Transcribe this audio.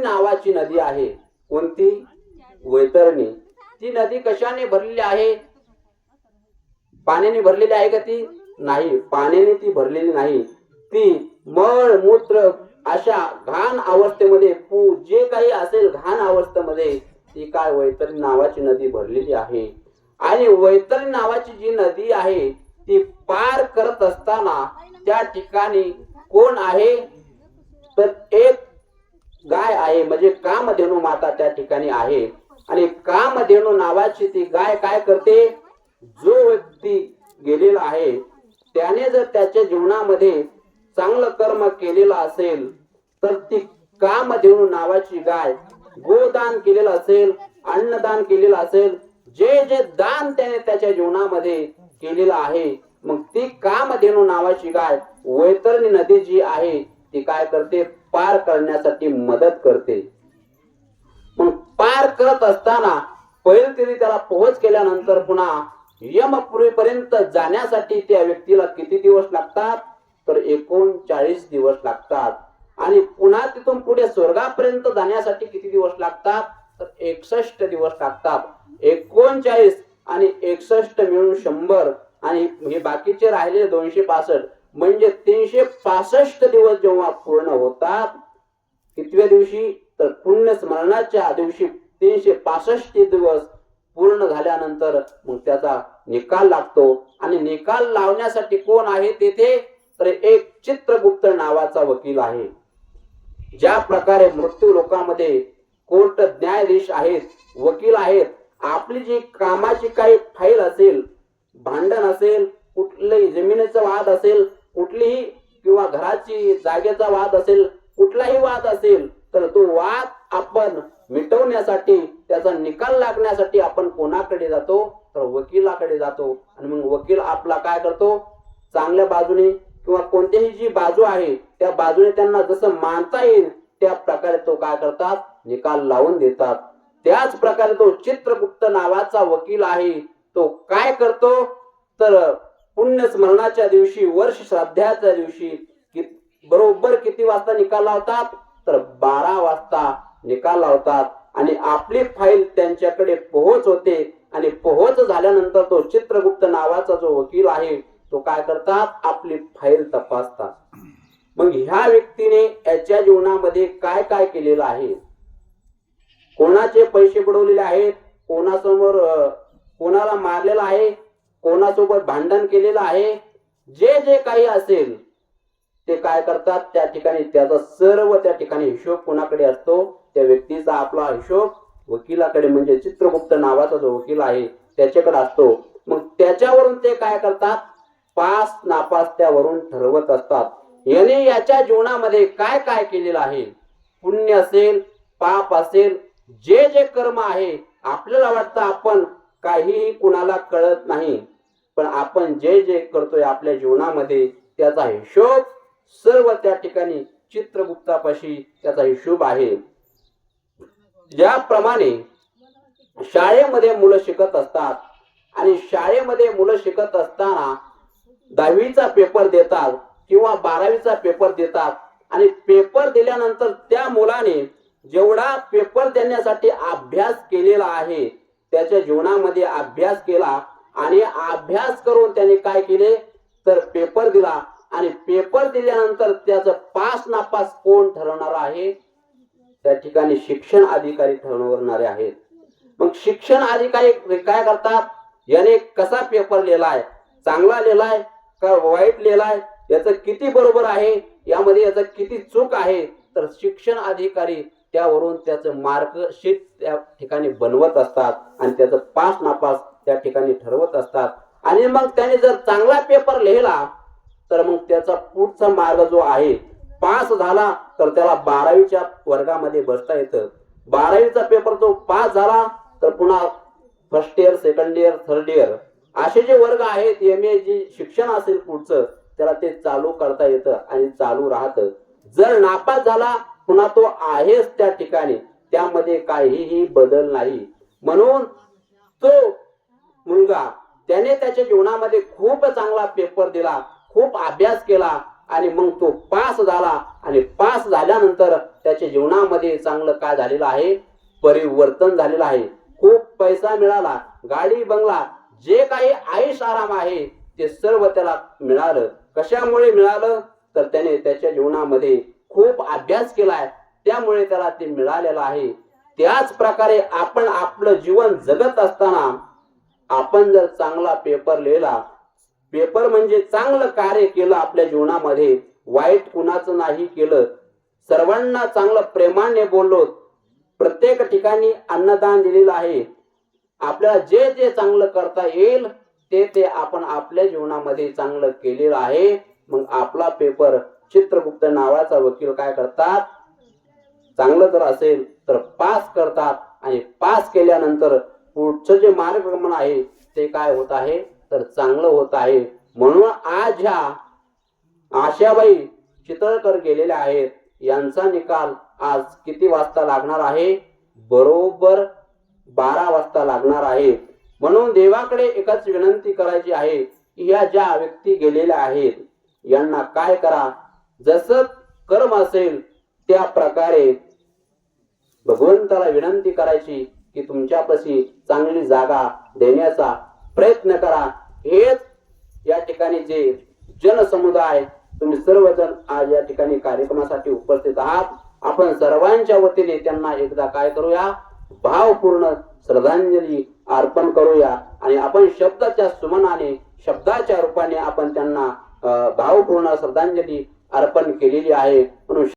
नावाची नदी आहे. कोणती? वैतरणी. ती नदी कशाने भरलेली आहे? पाण्याने भरलेली आहे का ती? नाही, पाण्याने ती भरलेली नाही. ती मळ मूत्र अशा घाण अवस्थेमध्ये जे काही असेल घाण अवस्थेमध्ये ती काय वैतरणी नावाची नदी भरलेली आहे. आणि वैतरणी नावाची जी नदी आहे ती पार करत असताना त्या ठिकाणी कोण आहे? तर एक गाय आहे, म्हणजे कामधेनू माता त्या ठिकाणी आहे. आणि कामधेनू नावाची ती गाय काय करते? जो व्यक्ती गेलेला आहे त्याने जर त्याच्या जीवनामध्ये चांगलं कर्म केलेलं असेल तर ती कामधेनू नावाची गाय गोदान केलेलं असेल, अन्नदान केलेलं असेल, जे जे दान त्याने त्याच्या जीवनामध्ये केलेलं आहे, मग ती कामधेनू नावाची गाय वैतरणी नदी जी आहे ती काय करते? पार करण्यासाठी मदत करते. पण पार करत असताना पहिले तरी त्याला पोहोच केल्यानंतर पुन्हा यमपुरीपर्यंत जाण्यासाठी त्या व्यक्तीला किती दिवस लागतात? तर 39 दिवस लागतात. आणि पुन्हा तिथून पुढे स्वर्गापर्यंत जाण्यासाठी किती दिवस लागतात? तर 61 दिवस लागतात. 39 आणि 61 मिळून 100 आणि हे बाकीचे राहिले 265 म्हणजे 365 दिवस जेव्हा पूर्ण होतात, कितव्या दिवशी? तर पुण्य स्मरणाच्या दिवशी 365 दिवस पूर्ण झाल्यानंतर मग त्याचा निकाल लागतो. आणि निकाल लावण्यासाठी कोण आहे तेथे? तर एक चित्रगुप्त नावाचा वकील आहे. ज्या प्रकारे मृत्यू लोकांमध्ये कोर्ट न्यायाधीश आहेत, वकील आहेत, आपली जी कामाची काही फाईल असेल, भांडण असेल, कुठलाही जमिनीचा वाद असेल, कुठलीही किंवा घराची जागेचा वाद असेल, कुठलाही वाद असेल, तर तो वाद आपण मिटवण्यासाठी, त्याचा निकाल लागण्यासाठी आपण कोणाकडे जातो? तर वकिलाकडे जातो. आणि मग वकील आपला काय करतो? चांगल्या बाजूने किंवा कोणत्याही जी बाजू आहे त्या बाजूने त्यांना जसं मानता येईल त्या प्रकारे तो काय करतात? निकाल लावून देतात. त्याच प्रकारे तो चित्रगुप्त नावाचा वकील आहे तो काय करतो? तर पुण्य स्मरणाच्या दिवशी, वर्ष श्राद्धाच्या दिवशी बरोबर किती वाजता निकाल लावतात? तर 12 वाजता निकाल लावतात. आणि आपली फाईल त्यांच्याकडे पोहोच होते. आणि पोहोच झाल्यानंतर तो चित्रगुप्त नावाचा जो वकील आहे तो काय करतात? आपली फाईल तपासतात. मग ह्या व्यक्तीने याच्या जीवनामध्ये काय काय केलेलं आहे? कोणाचे पैसे बुडवलेले आहेत? कोणासमोर कोणाला मारलेला आहे? कोणासोबत भांडण केलेलं आहे? जे जे काही असेल ते काय करतात? त्या ठिकाणी त्याचा सर्व त्या ठिकाणी हिशोब कोणाकडे असतो? त्या व्यक्तीचा आपला हिशोब वकिलाकडे, म्हणजे चित्रगुप्त नावाचा जो वकील आहे त्याच्याकडे असतो. मग त्याच्यावरून ते काय करतात? पास नापास त्यावरून ठरवत असतात. याने याच्या जीवनामध्ये काय काय केलेलं आहे? पुण्य असेल, पाप असेल, जे जे कर्म आहे, आपल्याला वाटतं आपण काहीही कुणाला कळत नाही, पण आपण जे जे करतोय आपल्या जीवनामध्ये त्याचा हिशोब सर्व त्या ठिकाणी चित्रगुप्तापाशी त्याचा हिशोब आहे. ज्याप्रमाणे शाळेमध्ये मुलं शिकत असतात आणि शाळेमध्ये मुलं शिकत असताना 10वीचा पेपर देतात किंवा 12वीचा पेपर देतात. आणि पेपर दिल्यानंतर त्या मुलाने जेवढा पेपर देण्यासाठी अभ्यास केलेला आहे, त्याच्या जीवनामध्ये अभ्यास केला आणि अभ्यास करून त्याने काय केले? तर पेपर दिला. आणि पेपर दिल्यानंतर त्याचं पास नापास कोण ठरवणार आहे? त्या ठिकाणी शिक्षण अधिकारी ठरवणारे आहेत. मग शिक्षण अधिकारी काय करतात? याने कसा पेपर लिहिलाय, चांगला लिहिलाय का वाईट लिहिलाय, याचं किती बरोबर आहे, यामध्ये याचं किती चूक आहे, तर शिक्षण अधिकारी त्यावरून त्याचं मार्कशीट त्या ठिकाणी बनवत असतात आणि त्याचं पास नापास त्या ठिकाणी ठरवत असतात. आणि मग त्याने जर चांगला पेपर लिहिला तर मग त्याचा पुढचा मार्ग जो आहे, पास झाला तर त्याला 12वीच्या वर्गामध्ये बसता येतं. 12वीचा पेपर तो पास झाला तर पुन्हा first year, second year, third year असे जे वर्ग आहेत, MA जे शिक्षण असेल पुढचं, त्याला ते चालू करता येतं आणि चालू राहतं. जर नापास झाला पुन्हा तो आहेच त्या ठिकाणी, त्यामध्ये काहीही बदल नाही. म्हणून तो मुलगा त्याने त्याच्या जीवनामध्ये खूप चांगला पेपर दिला, खूप अभ्यास केला आणि मग तो पास झाला. आणि पास झाल्यानंतर त्याचे त्याच्या जीवनामध्ये चांगलं काय झालेलं आहे, परिवर्तन झालेलं आहे. खूप पैसा मिळाला, गाडी बंगला, जे काही आयुष आराम आहे ते सर्व त्याला मिळालं. कशामुळे मिळालं? तर त्याने त्याच्या जीवनामध्ये खूप अभ्यास केलाय, त्यामुळे त्याला ते मिळालेलं आहे. त्याच प्रकारे आपण आपलं जीवन जगत असताना आपण जर चांगला पेपर लिहिला, पेपर म्हणजे चांगलं कार्य केलं आपल्या जीवनामध्ये, वाईट कुणाचं नाही केलं, सर्वांना चांगलं प्रेमाने बोललो, प्रत्येक ठिकाणी अन्नदान दिलेलं आहे, आपल्याला जे जे चांगलं करता येईल ते आपण आपल्या जीवनामध्ये चांगलं केलेलं आहे. मग आपला पेपर चित्रगुप्त नावाचा वकील काय करतात, चांगलं जर असेल तर पास करतात, आणि पास केल्यानंतर पुढचं जे मार्गक्रमण आहे ते काय होत आहे, तर चांगलं होत आहे. म्हणून आज ह्या आशाबाई चितळकर गेलेल्या आहेत, यांचा निकाल आज किती वाजता लागणार आहे, बरोबर 12 वाजता लागणार आहे. म्हणून देवाकडे एकच विनंती करायची आहे की या ज्या व्यक्ती गेलेल्या आहेत यांना काय करा, जसं कर्म असेल त्या प्रकारे भगवंताला विनंती करायची की तुमच्यापाशी चांगली जागा देण्याचा प्रयत्न करा. हेच या ठिकाणी जे जनसमुदाय तुम्ही सर्वजण आज या ठिकाणी कार्यक्रमासाठी उपस्थित आहात, आपण सर्वांच्या वतीने त्यांना एकदा काय करूया, भावपूर्ण श्रद्धांजली अर्पण करूया. आणि आपण शब्दाच्या सुमनाने, शब्दाच्या रूपाने आपण त्यांना भावपूर्ण श्रद्धांजली अर्पण केलेली आहे. म्हणून